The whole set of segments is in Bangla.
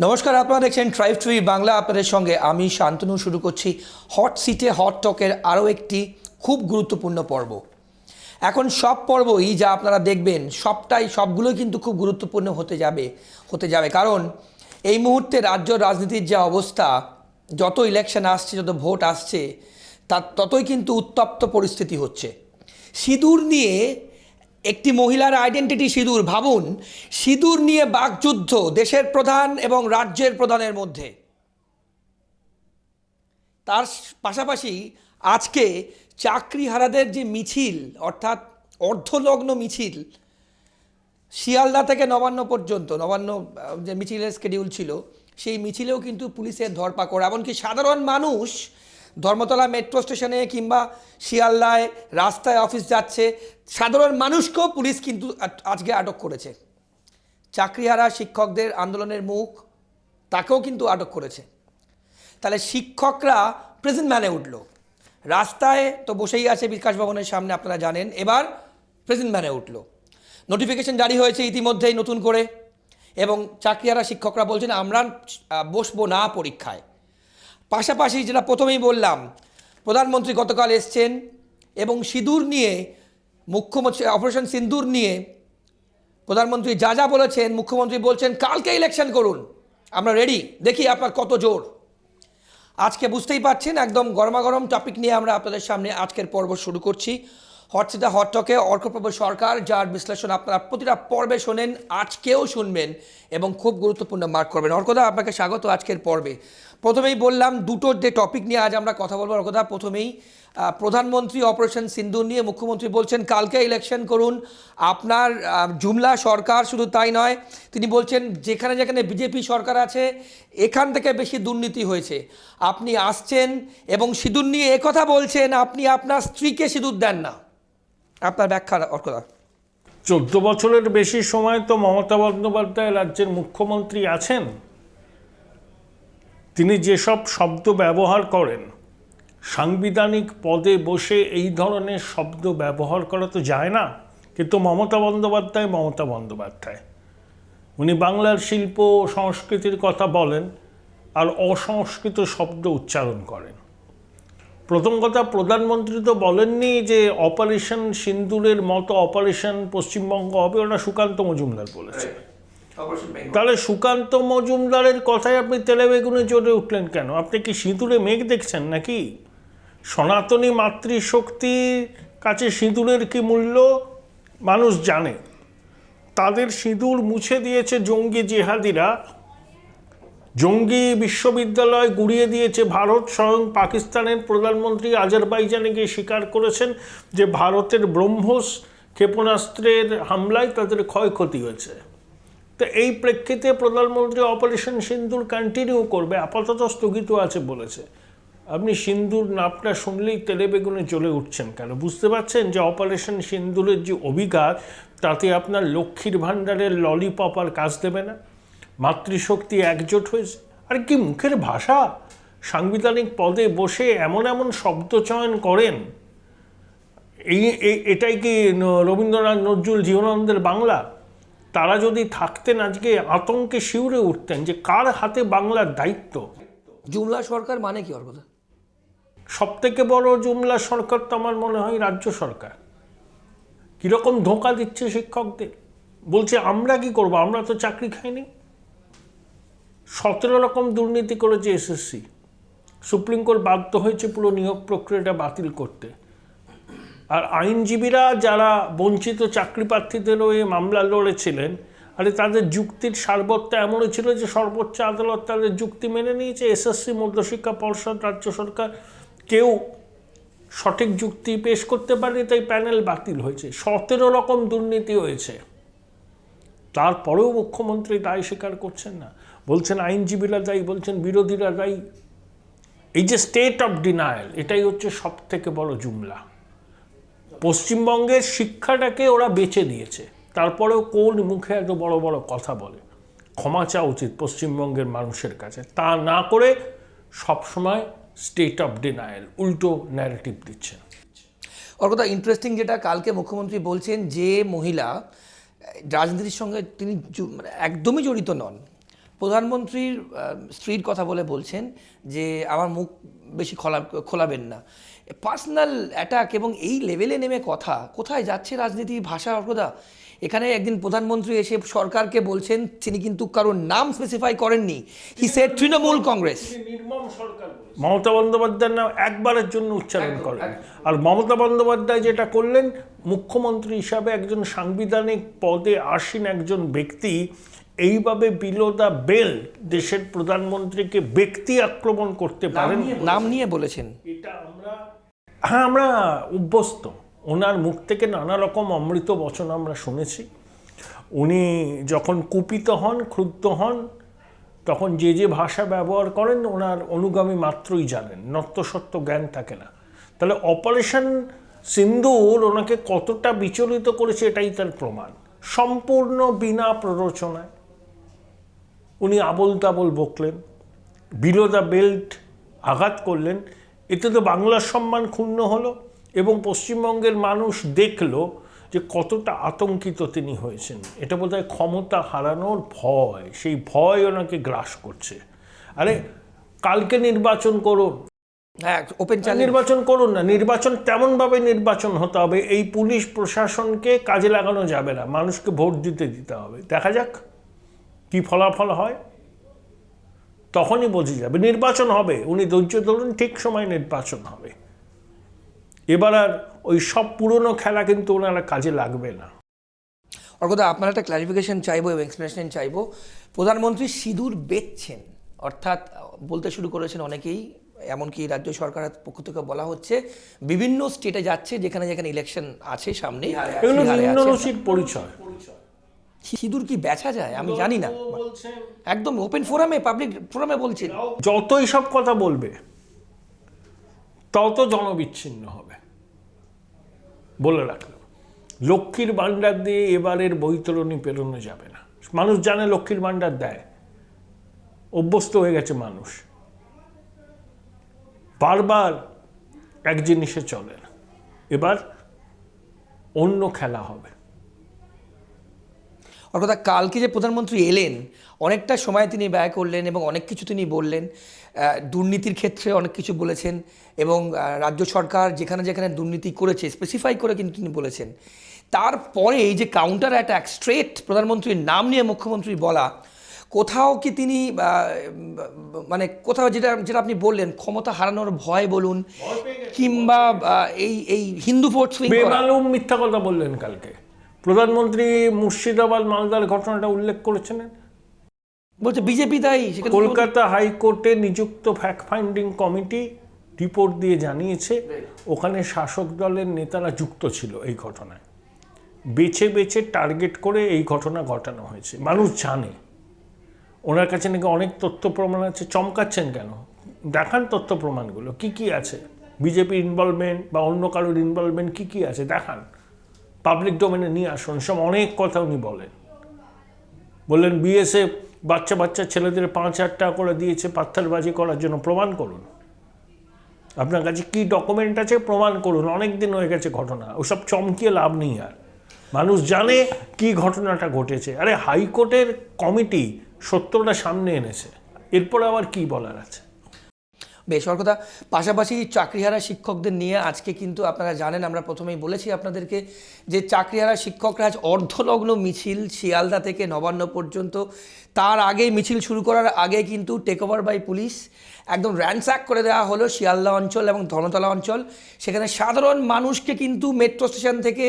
নমস্কার, আপনারা দেখছেন ট্রাইব টুই বাংলা। আপনাদের সঙ্গে আমি শান্তনু শুরু করছি হট সিটে হট টকের আরও একটি খুব গুরুত্বপূর্ণ পর্ব। এখন সব পর্বই যা আপনারা দেখবেন সবগুলোই কিন্তু খুব গুরুত্বপূর্ণ হতে যাবে কারণ এই মুহূর্তে রাজ্য রাজনীতির যা অবস্থা, যত ইলেকশন আসছে, যত ভোট আসছে, ততই কিন্তু উত্তপ্ত পরিস্থিতি হচ্ছে। সিঁদুর নিয়ে একটি মহিলার আইডেন্টিটি সিঁদুর, ভাবুন, সিঁদুর নিয়ে বাকযুদ্ধ দেশের প্রধান এবং রাজ্যের প্রধানের মধ্যে। তার পাশাপাশি আজকে চাকরিহারাদের যে মিছিল, অর্থাৎ অর্ধনগ্ন মিছিল, শিয়ালদা থেকে নবান্ন পর্যন্ত, নবান্ন যে মিছিলের স্কেডিউল ছিল, সেই মিছিলেও কিন্তু পুলিশের ধরপাকড়। এমনকি সাধারণ মানুষ ধর্মতলা মেট্রো স্টেশনে কিংবা শিয়ালদায় রাস্তায় অফিস যাচ্ছে, সাধারণ মানুষকেও পুলিশ কিন্তু আজকে আটক করেছে। চাকরিহারা শিক্ষকদের আন্দোলনের মুখ, তাকেও কিন্তু আটক করেছে। তাহলে শিক্ষকরা প্রেজেন্ট ম্যানে উঠল, রাস্তায় তো বসেই আছে বিকাশ ভবনের সামনে, আপনারা জানেন, এবার প্রেজেন্ট ম্যানে উঠল। নোটিফিকেশন জারি হয়েছে ইতিমধ্যেই নতুন করে, এবং চাকরিহারা শিক্ষকরা বলছেন আমরা বসবো না পরীক্ষায়। পাশাপাশি যেটা প্রথমেই বললাম, প্রধানমন্ত্রী গতকাল এসছেন এবং সিঁদুর নিয়ে, মুখ্যমন্ত্রী অপারেশন সিন্দুর নিয়ে প্রধানমন্ত্রী যা বলেছেন, মুখ্যমন্ত্রী বলছেন কালকে ইলেকশন করুন, আমরা রেডি, দেখি আপনার কত জোর। আজকে বুঝতেই পারছেন একদম গরমাগরম টপিক নিয়ে আমরা আপনাদের সামনে আজকের পর্ব শুরু করছি। হট সিটে হট টকে অর্কপ্রভ সরকার, যার বিশ্লেষণ আপনারা প্রতিটা পর্বে শোনেন, আজকেও শুনবেন এবং খুব গুরুত্বপূর্ণ মার্ক করবেন। অর্কদা, আপনাকে স্বাগত আজকের পর্বে। প্রথমেই বললাম দুটো যে টপিক নিয়ে আজ আমরা কথা বলবো। অর্কদা, প্রথমেই প্রধানমন্ত্রী অপারেশন সিন্দুর নিয়ে মুখ্যমন্ত্রী বলছেন কালকে ইলেকশন করুন। আপনার জুমলা সরকার, শুধু তাই নয়, তিনি বলছেন যেখানে যেখানে বিজেপি সরকার আছে এখান থেকে বেশি দুর্নীতি হয়েছে। আপনি আসছেন এবং সিঁদুর নিয়ে একথা বলছেন, আপনি আপনার স্ত্রীকে সিঁদুর দেন না, আপনার ব্যাখ্যা অর্কদা। 14 বছরের বেশি সময় তো মমতা বন্দ্যোপাধ্যায় রাজ্যের মুখ্যমন্ত্রী আছেন। তিনি যেসব শব্দ ব্যবহার করেন, সাংবিধানিক পদে বসে এই ধরনের শব্দ ব্যবহার করা তো যায় না। কিন্তু মমতা বন্দ্যোপাধ্যায় উনি বাংলার শিল্প সংস্কৃতির কথা বলেন আর অসংস্কৃত শব্দ উচ্চারণ করেন। প্রথম কথা, প্রধানমন্ত্রী তো বলেননি যে অপারেশন সিন্দুরের মতো অপারেশন পশ্চিমবঙ্গ হবে, ওটা সুকান্ত মজুমদার বলেছে। তাহলে সুকান্ত মজুমদারের কথায় আপনি তেলে বেগুনে জ্বলে উঠলেন কেন? আপনি কি সিঁদুরে মেঘ দেখছেন নাকি? সনাতনী মাতৃশক্তির কাছে সিঁদুরের কি মূল্য মানুষ জানে। তাদের সিঁদুর মুছে দিয়েছে জঙ্গি জিহাদিরা, জঙ্গি বিশ্ববিদ্যালয় গুড়িয়ে দিয়েছে ভারত। স্বয়ং পাকিস্তানের প্রধানমন্ত্রী আজারবাইজানে গিয়ে স্বীকার করেছেন যে ভারতের ব্রহ্মোস ক্ষেপণাস্ত্রের হামলায় তাদের ক্ষয়ক্ষতি হয়েছে। তো এই প্রেক্ষিতে প্রধানমন্ত্রী অপারেশন সিন্দুর কন্টিনিউ করবে, আপাতত স্থগিত আছে বলেছে। আপনি সিন্দুর নামটা শুনলেই তেলে বেগুনে জ্বলে উঠছেন কেন? বুঝতে পারছেন যে অপারেশন সিন্দুরের যে অভিঘাত, তাতে আপনার লক্ষ্মীর ভাণ্ডারের ললিপপ আর কাজ দেবে না। মাতৃশক্তি একজোট হয়েছে। আর কি মুখের ভাষা! সাংবিধানিক পদে বসে এমন এমন শব্দ চয়ন করেন, এটাই কি রবীন্দ্রনাথ, নজরুল, জীবনানন্দের বাংলা? তারা যদি থাকতেন আজকে আতঙ্কে শিউরে উঠতেন যে কার হাতে বাংলার দায়িত্ব। জুমলা সরকার মানে কি অর্কদা? সব থেকে বড় জুমলা সরকার তো আমার মনে হয় রাজ্য সরকার। কীরকম ধোঁকা দিচ্ছে শিক্ষকদের, বলছে আমরা কি করব, আমরা তো চাকরি খাইনি। 17 রকম দুর্নীতি করেছে এসএসসি। সুপ্রিম কোর্ট বাধ্য হয়েছে পুরো নিয়োগ প্রক্রিয়াটা বাতিল করতে। আর আইনজীবীরা যারা বঞ্চিত চাকরি প্রার্থীদের ওই মামলা লড়েছিলেন, আরে তাদের যুক্তির সারবত্য এমনই ছিল যে সর্বোচ্চ আদালত তাদের যুক্তি মেনে নিয়েছে। এসএসসি, মধ্যশিক্ষা পর্ষদ, রাজ্য সরকার কেউ সঠিক যুক্তি পেশ করতে পারেনি, তাই প্যানেল বাতিল হয়েছে। 17 রকম দুর্নীতি হয়েছে, তারপরেও মুখ্যমন্ত্রী দায় স্বীকার করছেন না। বলছেন আইনজীবীরা দায়ী, বলছেন বিরোধীরা দায়ী। এই যে স্টেট অফ ডিনায়াল, এটাই হচ্ছে সব থেকে বড় জুমলা। পশ্চিমবঙ্গের শিক্ষাটাকে ওরা বেচে দিয়েছে, তারপরেও কোন মুখে এত বড় বড় কথা বলে। ক্ষমা চাওয়া উচিত পশ্চিমবঙ্গের মানুষের কাছে। তা না করে সবসময় স্টেট অফ ডিনায়াল, উল্টো ন্যারেটিভ দিচ্ছে। অর্কদা, ইন্টারেস্টিং যেটা কালকে মুখ্যমন্ত্রী বলছেন, যে মহিলা রাজনীতির সঙ্গে তিনি একদমই জড়িত নন, প্রধানমন্ত্রীর স্ত্রীর কথা বলে বলছেন যে আমার মুখ বেশি খোলাবেন না। পার্সোনাল অ্যাটাক এবং এই লেভেলে নেমে কথা, কোথায় যাচ্ছে রাজনীতি ভাষা অর্কদা? এখানে একদিন প্রধানমন্ত্রী এসে সরকারকে বলছেন, তিনি কিন্তু কারোর নাম স্পেসিফাই করেননি, হি সেড তৃণমূল কংগ্রেস। মমতা বন্দ্যোপাধ্যায়ের নাম একবারের জন্য উচ্চারণ করেন। আর মমতা বন্দ্যোপাধ্যায় যেটা করলেন, মুখ্যমন্ত্রী হিসাবে একজন সাংবিধানিক পদে আসীন একজন ব্যক্তি এইভাবে বিলো দ্য বেল্ট দেশের প্রধানমন্ত্রীকে ব্যক্তি আক্রমণ করতে পারেন, নাম নিয়ে বলেছেন। এটা আমরা অভ্যস্ত। ওনার মুখ থেকে নানা রকম অমৃত বচন আমরা শুনেছি। উনি যখন কুপিত হন, ক্রুদ্ধ হন, তখন যে যে ভাষা ব্যবহার করেন ওনার অনুগামী মাত্রই জানেন, নত্যসত্য জ্ঞান থাকে না। তাহলে অপারেশন সিন্দুর ওনাকে কতটা বিচলিত করেছে এটাই তার প্রমাণ। সম্পূর্ণ বিনা প্ররোচনায় উনি Abol Tabol বকলেন, below the belt আঘাত করলেন। এতে তো বাংলার সম্মান ক্ষুণ্ণ হলো এবং পশ্চিমবঙ্গের মানুষ দেখলো যে কতটা আতঙ্কিত তিনি হয়েছেন। এটা বোধহয় ক্ষমতা হারানোর ভয়, সেই ভয় ওনাকে গ্রাস করছে। আরে কালকে নির্বাচন করুন, হ্যাঁ, ওপেন নির্বাচন করুন না, নির্বাচন তেমনভাবে নির্বাচন হতে হবে, এই পুলিশ প্রশাসনকে কাজে লাগানো যাবে না, মানুষকে ভোট দিতে হবে। দেখা যাক কি ফলাফল হয়, তখনই বোঝা যাবে। নির্বাচন হবে, উনি ধৈর্য ধরুন, ঠিক সময় নির্বাচন হবে। এবার আর ওই সব পুরনো খেলা কিন্তু ওনারা কাজে লাগবে না। অর্কদা, আপনার একটা ক্লারিফিকেশন চাইবো এবং এক্সপ্লেনেশন চাইবো। প্রধানমন্ত্রী সিঁদুর বেচছেন, অর্থাৎ বলতে শুরু করেছেন অনেকেই, এমনকি রাজ্য সরকারের পক্ষ থেকে বলা হচ্ছে বিভিন্ন স্টেটে যাচ্ছে যেখানে যেখানে ইলেকশন আছে সামনে, এগুলো নিম্নরুচির পরিচয়। সিঁদুর কি বেচা যায় আমি জানি না, একদম ওপেন ফোরামে, পাবলিক ফোরামে বলছেন। যতই সব কথা বলবে তত জনবিচ্ছিন্ন হবে। বলে রাখলাম, লক্ষ্মীর ভাণ্ডার দিয়ে এবারের বৈতরণী পেরোনো যাবে না। মানুষ জানে লক্ষ্মীর ভাণ্ডার দেয়, অভ্যস্ত হয়ে গেছে মানুষ, বারবার এক জিনিসে চলে না। এবার অন্য খেলা হবে। অর্থাৎ কালকে যে প্রধানমন্ত্রী এলেন, অনেকটা সময় তিনি ব্যয় করলেন এবং অনেক কিছু তিনি বললেন, দুর্নীতির ক্ষেত্রে অনেক কিছু বলেছেন এবং রাজ্য সরকার যেখানে যেখানে দুর্নীতি করেছে স্পেসিফাই করে কিন্তু তিনি বলেছেন। তারপরে এই যে কাউন্টার অ্যাটাক, স্ট্রেট প্রধানমন্ত্রীর নাম নিয়ে মুখ্যমন্ত্রী বলা, কোথাও কি তিনি মানে কোথাও যেটা যেটা আপনি বললেন ক্ষমতা হারানোর ভয় বলুন, কিংবা এই হিন্দু ভোট সুইং করা, বেমালুম মিথ্যা কথা বললেন কালকে। প্রধানমন্ত্রী মুর্শিদাবাদ মালদার ঘটনাটা উল্লেখ করেছিলেন, বলছে বিজেপি তাই। কলকাতা হাইকোর্টে নিযুক্ত ফ্যাক্ট ফাইন্ডিং কমিটি রিপোর্ট দিয়ে জানিয়েছে ওখানে শাসক দলের নেতারা যুক্ত ছিল এই ঘটনায়, বেছে বেছে টার্গেট করে এই ঘটনা ঘটানো হয়েছে। মানুষ জানে, ওনার কাছে নাকি অনেক তথ্য প্রমাণ আছে। চমকাচ্ছেন কেন? দেখান তথ্য প্রমাণগুলো, কি কি আছে, বিজেপির ইনভলভমেন্ট বা অন্য কারোর ইনভলভমেন্ট কি কি আছে দেখান, পাবলিক ডোমেনে নিয়ে আসুন। সব অনেক কথা উনি বললেন বিএসএফ বাচ্চা ছেলেদের 5,000 টাকা করে দিয়েছে পাথরবাজি করার জন্য, প্রমাণ করুন। আপনার কাছে কি ডকুমেন্ট আছে প্রমাণ করুন। অনেক দিন হয়ে গেছে ঘটনা, ওসব চমকিয়ে লাভ নেই। আর মানুষ জানে কি ঘটনাটা ঘটেছে। আরে হাইকোর্টের কমিটি সত্যটা সামনে এনেছে, এরপর আবার কি বলার আছে? বেসরকারতা। পাশাপাশি চাকরিহারা শিক্ষকদের নিয়ে আজকে কিন্তু আপনারা জানেন, আমরা প্রথমেই বলেছি আপনাদেরকে যে চাকরিহারা শিক্ষকরা আজ অর্ধলগ্ন মিছিল শিয়ালদা থেকে নবান্ন পর্যন্ত। তার আগে মিছিল শুরু করার আগে কিন্তু টেক ওভার বাই পুলিশ একদম র্যানস্যাক করে দেওয়া হলো শিয়ালদা অঞ্চল এবং ধর্মতলা অঞ্চল। সেখানে সাধারণ মানুষকে কিন্তু মেট্রো স্টেশন থেকে,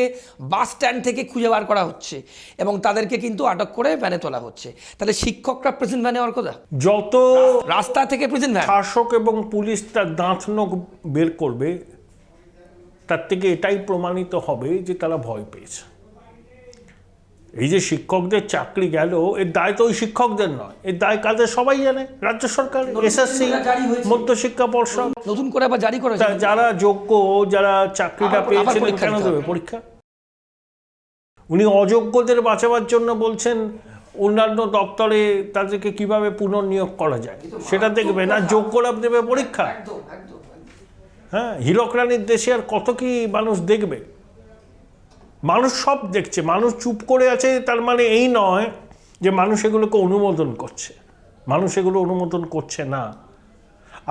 বাস স্ট্যান্ড থেকে খুঁজে বার করা হচ্ছে এবং তাদেরকে কিন্তু আটক করে ভ্যানে তোলা হচ্ছে। তাহলে শিক্ষকরা প্রেজেন্ট ভ্যানে হওয়ার কথা, যত রাস্তা থেকে প্রেজেন্ট ভ্যান। শাসক এবং পুলিশ তার দাঁত নখ বের করবে, তার থেকে এটাই প্রমাণিত হবে যে তারা ভয় পেয়েছে। এই যে শিক্ষকদের চাকরি গেল, এর দায় তো ওই শিক্ষকদের নয়, এর দায় কাদের সবাই জানে, রাজ্য সরকার, এসএসসি, মধ্যশিক্ষা পর্ষদ। নতুন করে আবার জারি করেছে, যারা যোগ্য, যারা চাকরিটা পেয়েছিলেন কেন দেবে পরীক্ষা? উনি অযোগ্যদের বাঁচাবার জন্য বলছেন অন্যান্য দপ্তরে তাদেরকে কিভাবে পুনর্নিয়োগ করা যায় সেটা দেখবে না, যোগ্যরা দেবে পরীক্ষা। হ্যাঁ, হীরক রানীর দেশে আর কত কি মানুষ দেখবে? মানুষ সব দেখছে, মানুষ চুপ করে আছে, তার মানে এই নয় যে মানুষ এগুলোকে অনুমোদন করছে। মানুষ এগুলো অনুমোদন করছে না।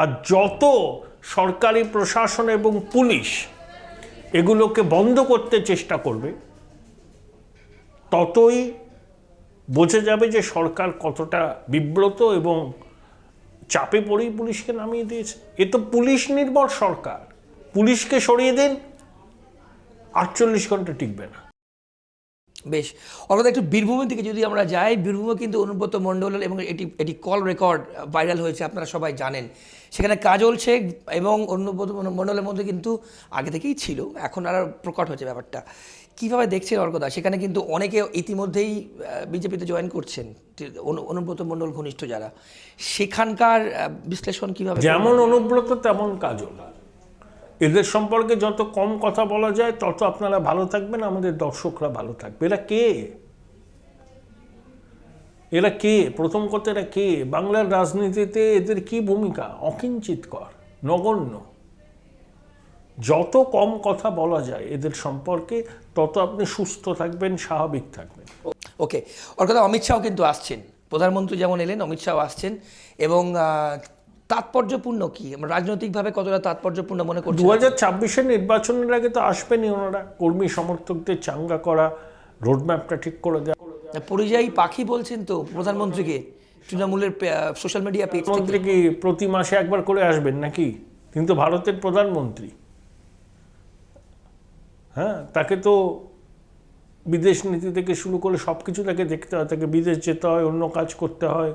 আর যত সরকারি প্রশাসন এবং পুলিশ এগুলোকে বন্ধ করতে চেষ্টা করবে, ততই বোঝা যাবে যে সরকার কতটা বিব্রত এবং চাপে পড়েই পুলিশকে নামিয়ে দিয়েছে। এ তো পুলিশ নির্ভর সরকার, পুলিশকে সরিয়ে দিন, 48 ঘন্টা টিকবে না। বেশ, অর্থাৎ একটু বীরভূমের দিকে যদি আমরা যাই, বীরভূমে কিন্তু অনুব্রত মণ্ডল এবং এটি কল রেকর্ড ভাইরাল হয়েছে, আপনারা সবাই জানেন। সেখানে কাজল শেখ এবং অনুব্রত মণ্ডলের মধ্যে কিন্তু আগে থেকেই ছিল, এখন আর প্রকট হয়েছে ব্যাপারটা। কীভাবে দেখছেন অর্কদা? সেখানে কিন্তু অনেকে ইতিমধ্যেই বিজেপিতে জয়েন করছেন, অনুব্রত মণ্ডল ঘনিষ্ঠ যারা, সেখানকার বিশ্লেষণ কীভাবে? যেমন অনুব্রত তেমন কাজল, এদের সম্পর্কে যত কম কথা বলা যায় তত আপনারা ভালো থাকবেন, আমাদের দর্শকরা ভালো থাকবে। এরা কে? এরা কে? প্রথম কথা, এরা কে? বাংলার রাজনীতিতে এদের কি ভূমিকা? অকিঞ্চিতকর, নগণ্য। যত কম কথা বলা যায় এদের সম্পর্কে তত আপনি সুস্থ থাকবেন, স্বাভাবিক থাকবেন। ওকে, অর্থাৎ অমিত শাহ কিন্তু আসছেন, প্রধানমন্ত্রী যেমন এলেন, অমিত শাহ আসছেন, এবং তাৎপর্যপূর্ণ কি, রাজনৈতিকভাবে কতটা তাৎপর্যপূর্ণ মনে করছেন? 2026-এর নির্বাচনের আগে তো আসবেনই ওনারা, কর্মী সমর্থকদের চাঙ্গা করা, রোডম্যাপটা ঠিক করে দেওয়া। পরিযায়ী পাখি বলছেন তো প্রধানমন্ত্রীকে, তৃণমূলের সোশ্যাল মিডিয়া পেজ। প্রধানমন্ত্রী কি প্রতি মাসে একবার করে আসবেন নাকি? কিন্তু ভারতের প্রধানমন্ত্রী, হ্যাঁ, তাকে তো বিদেশ নীতি থেকে শুরু করে সব কিছু তাকে দেখতে হয়, তাকে বিদেশ যেতে হয়, অন্য কাজ করতে হয়।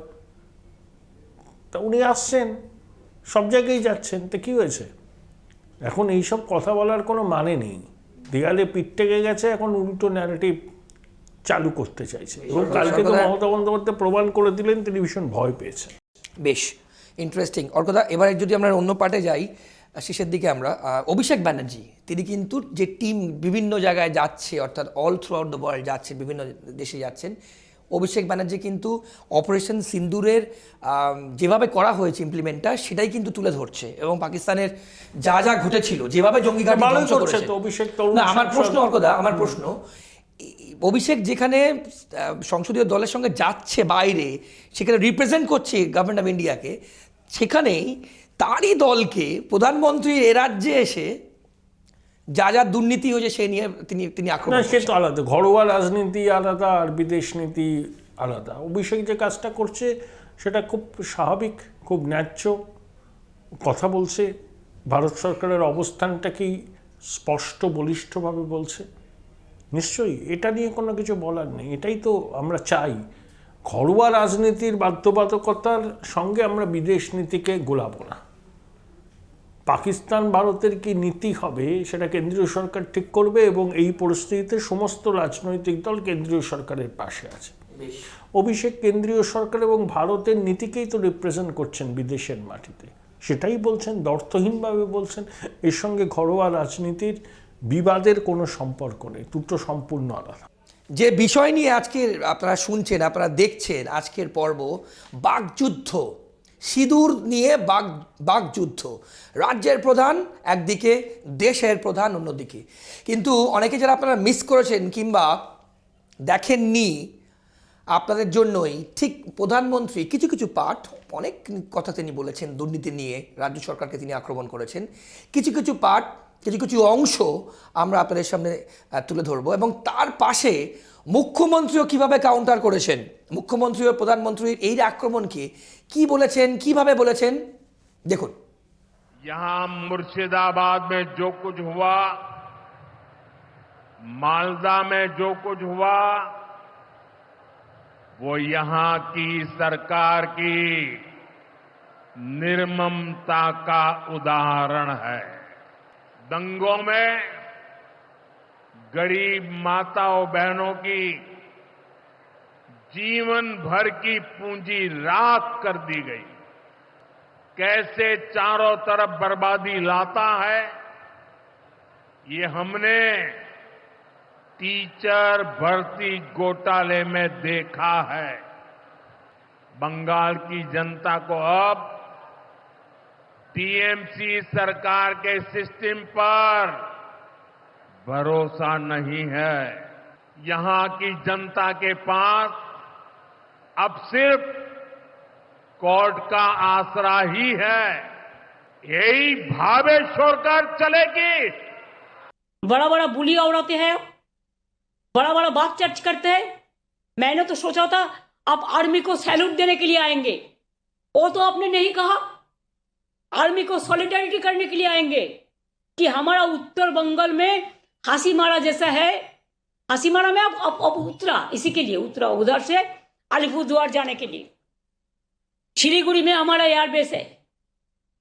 তা উনি আসছেন, সব জায়গায় যাচ্ছেন, তো কী হয়েছে? এখন এইসব কথা বলার কোনো মানে নেই। দেয়ালে পিঠ থেকে গেছে, এখন উল্টো ন্যারেটিভ চালু করতে চাইছে। এবং কালকে তো মমতা বন্দ্যোপাধ্যায় প্রমাণ করে দিলেন তিনি ভীষণ ভয় পেয়েছেন। বেশ ইন্টারেস্টিং অর্কদা। এবারে যদি আমরা অন্য পার্টে যাই, শেষের দিকে আমরা, অভিষেক ব্যানার্জি, তিনি কিন্তু যে টিম বিভিন্ন জায়গায় যাচ্ছে, অর্থাৎ all through out the world যাচ্ছেন, বিভিন্ন দেশে যাচ্ছেন, অভিষেক ব্যানার্জি কিন্তু অপারেশন সিন্দুরের যেভাবে করা হয়েছে ইমপ্লিমেন্টটা, সেটাই কিন্তু তুলে ধরছে, এবং পাকিস্তানের যা যা ঘটেছিল, যেভাবে জঙ্গি ঘাঁটি ধ্বংস করেছে। না, আমার প্রশ্ন অর্কদা, আমার প্রশ্ন, অভিষেক যেখানে সংসদীয় দলের সঙ্গে যাচ্ছে বাইরে, সেখানে রিপ্রেজেন্ট করছে গভর্নমেন্ট অফ ইন্ডিয়াকে, সেখানেই তারই দলকে প্রধানমন্ত্রী এ রাজ্যে এসে যা যা দুর্নীতি হয়েছে সে নিয়ে তিনি আক্রমণ না, সে তো আলাদা, ঘরোয়া রাজনীতি আলাদা আর বিদেশ নীতি আলাদা। অভিষেক যে কাজটা করছে সেটা খুব স্বাভাবিক, খুব ন্যায্য। কথা বলছে, ভারত সরকারের অবস্থানটা কি স্পষ্ট বলিষ্ঠভাবে বলছে। নিশ্চয়ই এটা নিয়ে কোনো কিছু বলার নেই, এটাই তো আমরা চাই। ঘরোয়া রাজনীতির বাধ্যবাধকতার সঙ্গে আমরা বিদেশ নীতিকে গোলাবো না। পাকিস্তান ভারতের কি নীতি হবে সেটা কেন্দ্রীয় সরকার ঠিক করবে, এবং এই পরিস্থিতিতে সমস্ত রাজনৈতিক দল কেন্দ্রীয় সরকারের পাশে আছে। অভিষেক কেন্দ্রীয় সরকার এবং ভারতের নীতিকেই তো রিপ্রেজেন্ট করছেন বিদেশের মাটিতে, সেটাই বলছেন, দ্ব্যর্থহীনভাবে বলছেন। এর সঙ্গে ঘরোয়া রাজনীতির বিবাদের কোনো সম্পর্ক নেই, দুটো সম্পূর্ণ আলাদা। যে বিষয় নিয়ে আজকে আপনারা শুনছেন, আপনারা দেখছেন আজকের পর্ব, বাকযুদ্ধ, সিঁদুর নিয়ে বাকযুদ্ধ, রাজ্যের প্রধান একদিকে, দেশের প্রধান অন্যদিকে। কিন্তু অনেকে যারা আপনারা মিস করেছেন কিংবা দেখেননি, আপনাদের জন্যই ঠিক প্রধানমন্ত্রী কিছু কিছু পাঠ, অনেক কথা তিনি বলেছেন দুর্নীতি নিয়ে, রাজ্য সরকারকে তিনি আক্রমণ করেছেন, কিছু কিছু পাঠ, কিছু কিছু অংশ আমরা আপনাদের সামনে তুলে ধরবো, এবং তার পাশে মুখ্যমন্ত্রীও কিভাবে কাউন্টার করেছেন, মুখ্যমন্ত্রী ও প্রধানমন্ত্রীর এই আক্রমণকে কি বলেছেন, কিভাবে বলেছেন, দেখুন। यहां मुर्शिदाबाद में जो कुछ हुआ, मालदा में जो कुछ हुआ, वो यहां की सरकार की निर्ममता का उदाहरण है। दंगों में गरीब माताओं बहनों की जीवन भर की पूंजी राख कर दी गई। कैसे चारों तरफ बर्बादी लाता है, ये हमने टीचर भर्ती घोटाले में देखा है। बंगाल की जनता को अब टीएमसी सरकार के सिस्टम पर भरोसा नहीं है। यहां की जनता के पास अब सिर्फ कोर्ट का आसरा ही है, यही भावे छोड़कर चलेगी। बड़ा बड़ा बुलिया उड़ाते हैं, बड़ा बड़ा बात चर्च करते हैं। मैंने तो सोचा था आप आर्मी को सैल्यूट देने के लिए आएंगे, वो तो आपने नहीं कहा। आर्मी को सॉलिडारिटी करने के लिए आएंगे कि हमारा उत्तर बंगाल में हासीमारा जैसा है। हासीमारा में अब उतरा, इसी के लिए उतरा उधर से अलीपुरद्वार जाने के लिए। शिलीगुड़ी में हमारा एयरबेस है,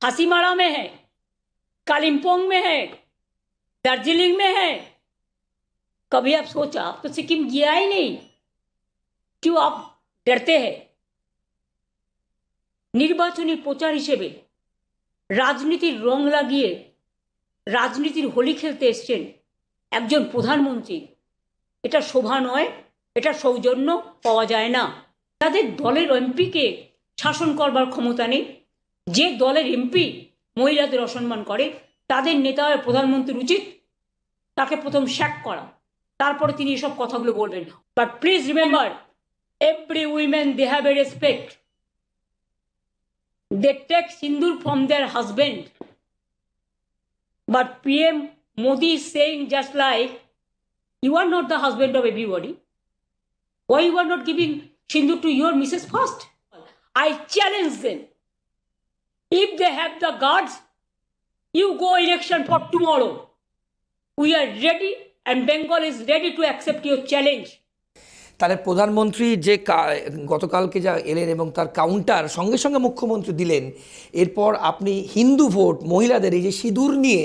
हासीमारा में है, कालिम्पोंग में है, दार्जिलिंग में है। कभी आप सोचा? आप तो सिक्किम गया ही नहीं, क्यों आप डरते हैं? নির্বাচনী প্রচার হিসেবে রাজনীতির রং লাগিয়ে রাজনীতির হোলি খেলতে এসছেন একজন প্রধানমন্ত্রী, এটা শোভা নয়, এটা সৌজন্য পাওয়া যায় না। তাদের দলের এমপিকে শাসন করবার ক্ষমতা নেই। যে দলের এমপি মহিলাদের অসম্মান করে, তাদের নেতা প্রধানমন্ত্রীর উচিত তাকে প্রথম শ্যাক করা, তারপরে তিনি এসব কথাগুলো বলবেন। But please remember, every women they have a respect. They take sindoor from their husband. But PM Modi is saying just like, you are not the husband of everybody. Why you are not giving sindoor to your Mrs. first? I challenge them. If they have the guards, you go election for tomorrow. We are ready and Bengal is ready to accept your challenge. তাহলে প্রধানমন্ত্রী যে গতকালকে যা এলেন এবং তার কাউন্টার সঙ্গে সঙ্গে মুখ্যমন্ত্রী দিলেন, এরপর আপনি হিন্দু ভোট, মহিলাদের এই যে সিঁদুর নিয়ে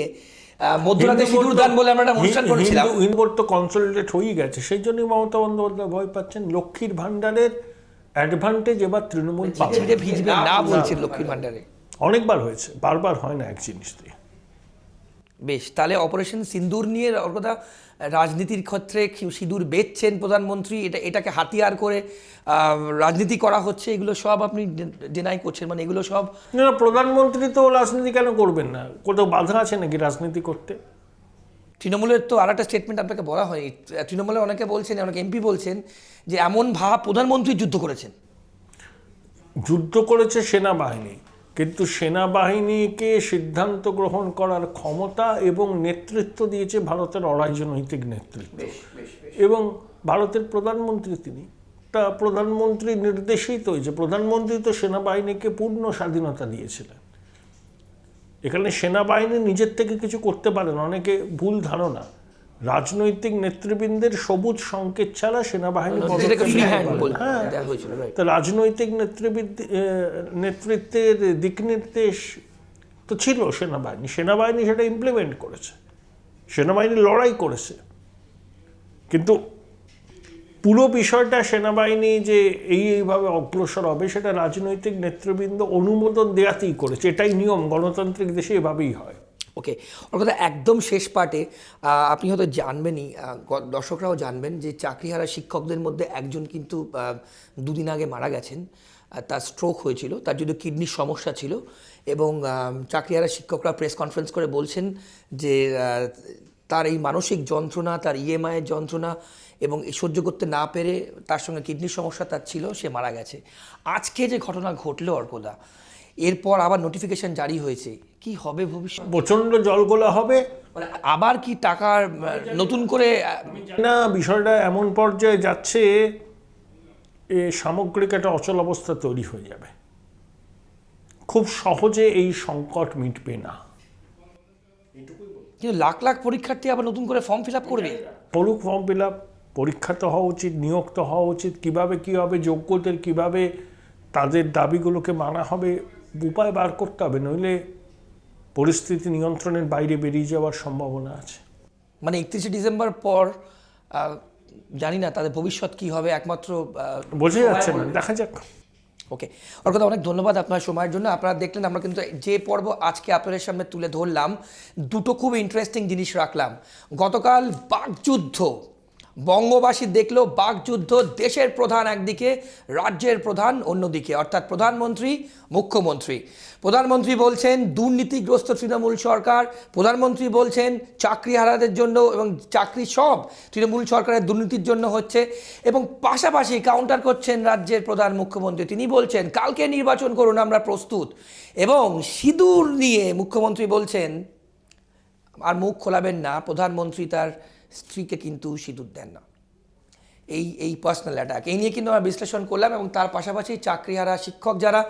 মধ্যরাতে সিঁদুর দান বলে আমরা একটা অনুষ্ঠান করেছিলাম। হিন্দু ভোট তো কনসলিডেট হয়েই গেছে, সেই জন্যই মমতা বন্দ্যোপাধ্যায় ভয় পাচ্ছেন। লক্ষ্মীর ভান্ডারের অ্যাডভান্টেজ এবার তৃণমূল পাবে। ভিজবে না বলছেন লক্ষ্মীর ভান্ডারে, অনেকবার হয়েছে, বারবার হয় না এক জিনিস দিয়ে। বেশ, তাহলে অপারেশন সিন্দুর নিয়ে কথা রাজনীতির ক্ষেত্রে সিঁদুর বেচছেন প্রধানমন্ত্রী, এটাকে হাতিয়ার করে রাজনীতি করা হচ্ছে, এগুলো সব আপনি ডিনাই করছেন, মানে এগুলো সব না। প্রধানমন্ত্রী তো রাজনীতি কেন করবেন না? কোথাও বাধা আছে নাকি রাজনীতি করতে? তৃণমূলের তো আর একটা স্টেটমেন্ট আপনাকে বলা হয়, তৃণমূলের অনেকে বলছেন, অনেক এমপি বলছেন যে এমন ভাব প্রধানমন্ত্রী যুদ্ধ করেছেন। যুদ্ধ করেছে সেনাবাহিনী, কিন্তু সেনাবাহিনীকে সিদ্ধান্ত গ্রহণ করার ক্ষমতা এবং নেতৃত্ব দিয়েছে ভারতের অরাজনৈতিক নেতৃত্ব এবং ভারতের প্রধানমন্ত্রী। তিনি তা প্রধানমন্ত্রী নির্দেশেই তো হয়েছে। প্রধানমন্ত্রী তো সেনাবাহিনীকে পূর্ণ স্বাধীনতা দিয়েছিলেন। এখানে সেনাবাহিনী নিজের থেকে কিছু করতে পারে না, অনেকে ভুল ধারণা। রাজনৈতিক নেতৃবৃন্দের সবুজ সংকেত ছাড়া সেনাবাহিনী তো রাজনৈতিক নেতৃত্বের দিক নির্দেশ তো ছিল সেনাবাহিনী, সেনাবাহিনী সেটা ইমপ্লিমেন্ট করেছে, সেনাবাহিনী লড়াই করেছে। কিন্তু পুরো বিষয়টা সেনাবাহিনী যে এইভাবে অগ্রসর হবে সেটা রাজনৈতিক নেতৃবৃন্দ অনুমোদন দেওয়াতেই করেছে। এটাই নিয়ম, গণতান্ত্রিক দেশে এভাবেই হয়। ওকে, ওর কথা একদম শেষ পার্টে আপনি হয়তো জানবেনই, দর্শকরাও জানবেন যে চাকরিহারা শিক্ষকদের মধ্যে একজন কিন্তু দুদিন আগে মারা গেছেন। তার স্ট্রোক হয়েছিল, তার যদি কিডনির সমস্যা ছিল এবং চাকরিহারা শিক্ষকরা প্রেস কনফারেন্স করে বলছেন যে তার এই মানসিক যন্ত্রণা, তার ইএমআইয়ের যন্ত্রণা এবং সহ্য করতে না পেরে তার সঙ্গে কিডনির সমস্যা তার ছিল, সে মারা গেছে। আজকে যে ঘটনা ঘটলো অর্কদা, এরপর আবার নোটিফিকেশন জারি হয়েছে, কি হবে ভবিষ্যৎ? প্রচণ্ড জলগোলা হবে, মানে আবার কি টাকার নতুন করে না? বিষয়টা এমন পর্যায়ে যাচ্ছে, সামগ্রিক একটা অচল অবস্থা তৈরি হয়ে যাবে। খুব সহজে এই সংকট মিটবে না। কিন্তু লাখ লাখ পরীক্ষার্থী আবার নতুন করে ফর্ম ফিল আপ করবে। পড়ুক, ফর্ম ফিল আপ, পরীক্ষা তো হওয়া উচিত, নিয়োগ তো হওয়া উচিত। কীভাবে কী হবে, যোগ্যদের কীভাবে তাদের দাবিগুলোকে মানা হবে, উপায় বার করতে হবে, নইলে পরিস্থিতি নিয়ন্ত্রণের বাইরে বেরিয়ে যাওয়ার সম্ভাবনা আছে। মানে 31শে ডিসেম্বর পর জানি না তাদের ভবিষ্যৎ কি হবে, একমাত্র বোঝা যাচ্ছে না, দেখা যাক। ওকে, ওর কথা অনেক ধন্যবাদ আপনার সময়ের জন্য। আপনারা দেখলেন আমরা কিন্তু যে পর্ব আজকে আপনাদের সামনে তুলে ধরলাম, দুটো খুব ইন্টারেস্টিং জিনিস রাখলাম। গতকাল বাকযুদ্ধ বঙ্গবাসী দেখলো বাকযুদ্ধ, দেশের প্রধান একদিকে, রাজ্যের প্রধান অন্যদিকে, অর্থাৎ প্রধানমন্ত্রী, মুখ্যমন্ত্রী। প্রধানমন্ত্রী বলছেন দুর্নীতিগ্রস্ত তৃণমূল সরকার, প্রধানমন্ত্রী বলছেন চাকরিহারাদের জন্য এবং চাকরি সব তৃণমূল সরকারের দুর্নীতির জন্য হচ্ছে, এবং পাশাপাশি কাউন্টার করছেন রাজ্যের প্রধান মুখ্যমন্ত্রী। তিনি বলছেন কালকে নির্বাচন করুন, আমরা প্রস্তুত। এবং সিঁদুর নিয়ে মুখ্যমন্ত্রী বলছেন আর মুখ খোলাবেন না, প্রধানমন্ত্রী তার স্ত্রীকে কিন্তু সিঁদুর দেন না। এই পার্সোনাল অ্যাটাক, এই নিয়ে কিন্তু আমরা বিশ্লেষণ করলাম। এবং তার পাশাপাশি চাকরিহারা শিক্ষক যারা,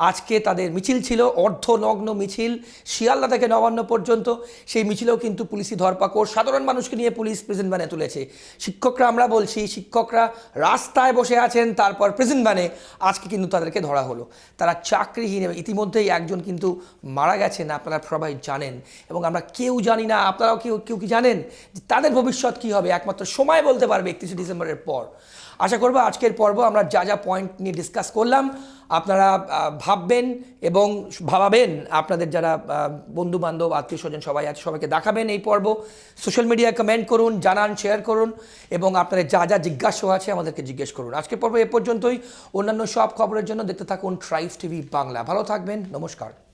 আজকে তাদের মিছিল ছিল, অর্ধনগ্ন মিছিল, শিয়ালদা থেকে নবান্ন পর্যন্ত। সেই মিছিলেও কিন্তু পুলিশি ধরপাকড়, সাধারণ মানুষকে নিয়ে পুলিশ প্রেজেন্ট ভ্যানে তুলেছে। শিক্ষকরা, আমরা বলছি শিক্ষকরা রাস্তায় বসে আছেন, তারপর প্রেজেন্ট ভ্যানে আজকে কিন্তু তাদেরকে ধরা হলো। তারা চাকরিহীন, ইতিমধ্যেই একজন কিন্তু মারা গেছেন, আপনারা সবাই জানেন। এবং আমরা কেউ জানি না, আপনারাও কেউ কি জানেন যে তাদের ভবিষ্যৎ কী হবে? একমাত্র সময় বলতে পারবে 31শে ডিসেম্বরের পর। আশা করব আজকের পর্ব আমরা যা পয়েন্ট নিয়ে ডিসকাস করলাম আপনারা ভাববেন এবং ভাবাবেন। আপনাদের যারা বন্ধু বান্ধব আত্মীয় স্বজন সবাই আছে, সবাইকে দেখাবেন এই পর্ব। সোশ্যাল মিডিয়ায় কমেন্ট করুন, জানান, শেয়ার করুন এবং আপনাদের যা জিজ্ঞাসা আছে আমাদেরকে জিজ্ঞেস করুন। আজকের পর্ব এ পর্যন্তই। অন্যান্য সব খবরের জন্য দেখতে থাকুন ট্রাইবস টিভি বাংলা। ভালো থাকবেন, নমস্কার।